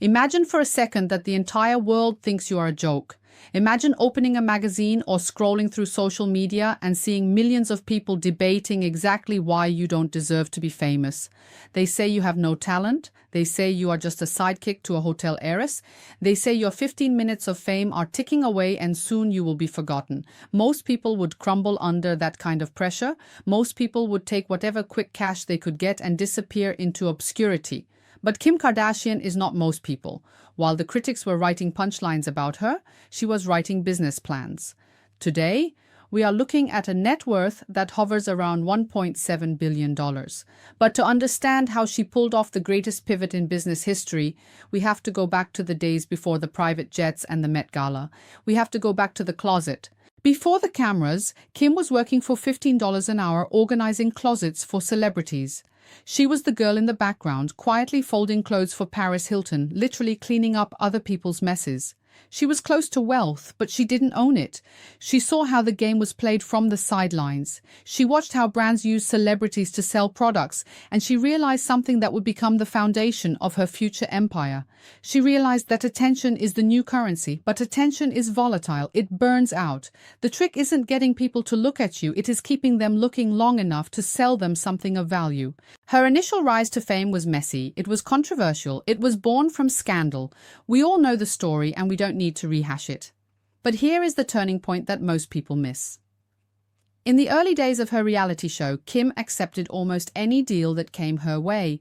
Imagine for a second that the entire world thinks you are a joke. Imagine opening a magazine or scrolling through social media and seeing millions of people debating exactly why you don't deserve to be famous. They say you have no talent. They say you are just a sidekick to a hotel heiress. They say your 15 minutes of fame are ticking away and soon you will be forgotten. Most people would crumble under that kind of pressure. Most people would take whatever quick cash they could get and disappear into obscurity. But Kim Kardashian is not most people. While the critics were writing punchlines about her, she was writing business plans. Today, we are looking at a net worth that hovers around $1.7 billion. But to understand how she pulled off the greatest pivot in business history, we have to go back to the days before the private jets and the Met Gala. We have to go back to the closet. Before the cameras, Kim was working for $15 an hour organizing closets for celebrities. She was the girl in the background, quietly folding clothes for Paris Hilton, literally cleaning up other people's messes. She was close to wealth, but she didn't own it. She saw how the game was played from the sidelines. She watched how brands used celebrities to sell products, and she realized something that would become the foundation of her future empire. She realized that attention is the new currency, but attention is volatile. It burns out. The trick isn't getting people to look at you, it is keeping them looking long enough to sell them something of value. Her initial rise to fame was messy. It was controversial. It was born from scandal. We all know the story, and we don't need to rehash it. But here is the turning point that most people miss. In the early days of her reality show, Kim accepted almost any deal that came her way.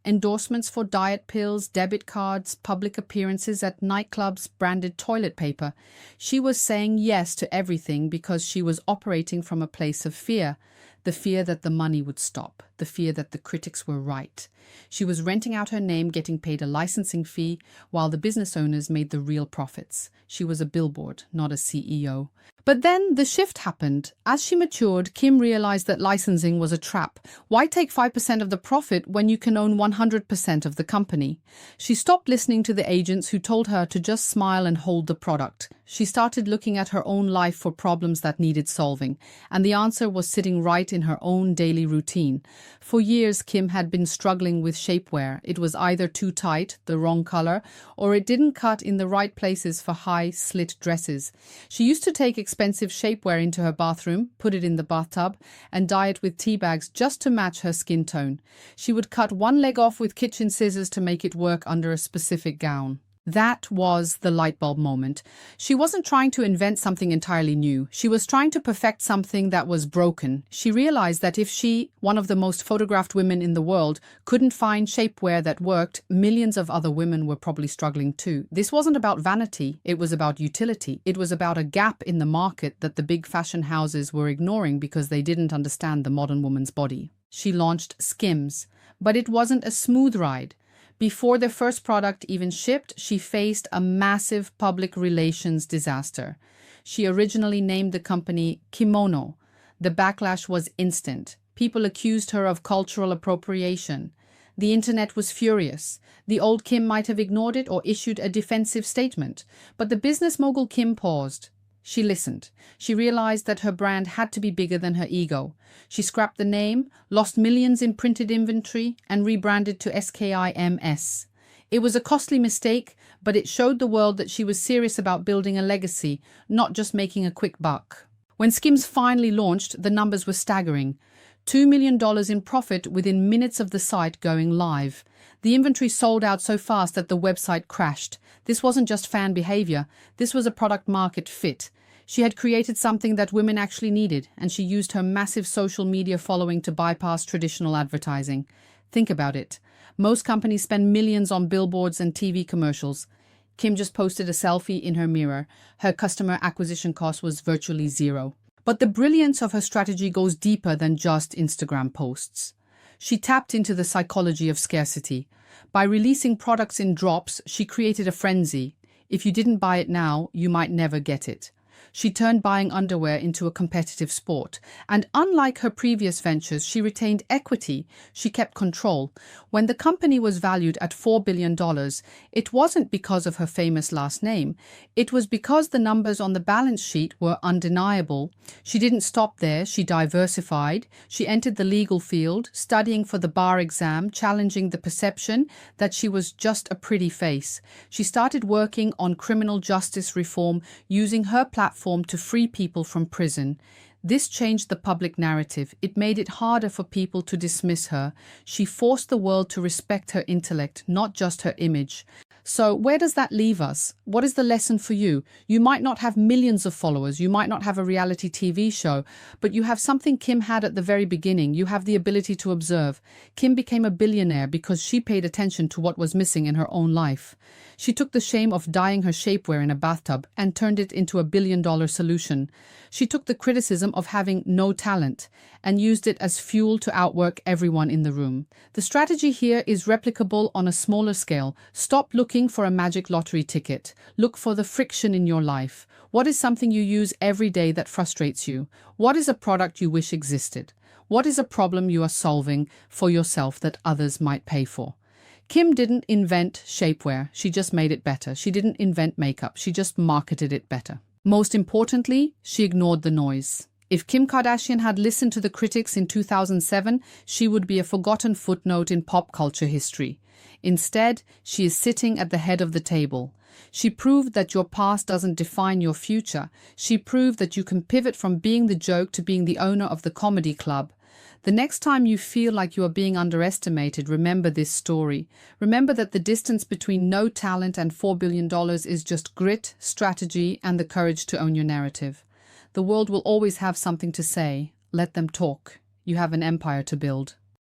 Endorsements for diet pills, debit cards, public appearances at nightclubs, branded toilet paper. She was saying yes to everything because she was operating from a place of fear. The fear that the money would stop, the fear that the critics were right. She was renting out her name, getting paid a licensing fee, while the business owners made the real profits. She was a billboard, not a CEO. But then the shift happened. As she matured, Kim realized that licensing was a trap. Why take 5% of the profit when you can own 100% of the company? She stopped listening to the agents who told her to just smile and hold the product. She started looking at her own life for problems that needed solving, and the answer was sitting right in her own daily routine. For years, Kim had been struggling with shapewear. It was either too tight, the wrong color, or it didn't cut in the right places for high, slit dresses. She used to take expensive shapewear into her bathroom, put it in the bathtub, and dye it with tea bags just to match her skin tone. She would cut one leg off with kitchen scissors to make it work under a specific gown. That was the light bulb moment. She wasn't trying to invent something entirely new. She was trying to perfect something that was broken. She realized that if she, one of the most photographed women in the world, couldn't find shapewear that worked, millions of other women were probably struggling too. This wasn't about vanity. It was about utility. It was about a gap in the market that the big fashion houses were ignoring because they didn't understand the modern woman's body. She launched Skims, but it wasn't a smooth ride. Before their first product even shipped, she faced a massive public relations disaster. She originally named the company Kimono. The backlash was instant. People accused her of cultural appropriation. The internet was furious. The old Kim might have ignored it or issued a defensive statement. But the business mogul Kim paused. She listened. She realized that her brand had to be bigger than her ego. She scrapped the name, lost millions in printed inventory, and rebranded to SKIMS. It was a costly mistake, but it showed the world that she was serious about building a legacy, not just making a quick buck. When Skims finally launched, the numbers were staggering. $2 million in profit within minutes of the site going live. The inventory sold out so fast that the website crashed. This wasn't just fan behavior. This was a product market fit. She had created something that women actually needed, and she used her massive social media following to bypass traditional advertising. Think about it. Most companies spend millions on billboards and TV commercials. Kim just posted a selfie in her mirror. Her customer acquisition cost was virtually zero. But the brilliance of her strategy goes deeper than just Instagram posts. She tapped into the psychology of scarcity. By releasing products in drops, she created a frenzy. If you didn't buy it now, you might never get it. She turned buying underwear into a competitive sport. And unlike her previous ventures, she retained equity. She kept control. When the company was valued at $4 billion, it wasn't because of her famous last name. It was because the numbers on the balance sheet were undeniable. She didn't stop there. She diversified. She entered the legal field, studying for the bar exam, challenging the perception that she was just a pretty face. She started working on criminal justice reform, using her platform to free people from prison. This changed the public narrative. It made it harder for people to dismiss her. She forced the world to respect her intellect, not just her image. So where does that leave us? What is the lesson for you? You might not have millions of followers, you might not have a reality TV show, but you have something Kim had at the very beginning. You have the ability to observe. Kim became a billionaire because she paid attention to what was missing in her own life. She took the shame of dyeing her shapewear in a bathtub and turned it into $1 billion solution. She took the criticism of having no talent and used it as fuel to outwork everyone in the room. The strategy here is replicable on a smaller scale. Stop looking for a magic lottery ticket. Look for the friction in your life. What is something you use every day that frustrates you? What is a product you wish existed? What is a problem you are solving for yourself that others might pay for? Kim didn't invent shapewear, she just made it better. She didn't invent makeup, she just marketed it better. Most importantly, she ignored the noise. If Kim Kardashian had listened to the critics in 2007, she would be a forgotten footnote in pop culture history. Instead, she is sitting at the head of the table. She proved that your past doesn't define your future. She proved that you can pivot from being the joke to being the owner of the comedy club. The next time you feel like you are being underestimated, remember this story. Remember that the distance between no talent and $4 billion is just grit, strategy, and the courage to own your narrative. The world will always have something to say. Let them talk. You have an empire to build.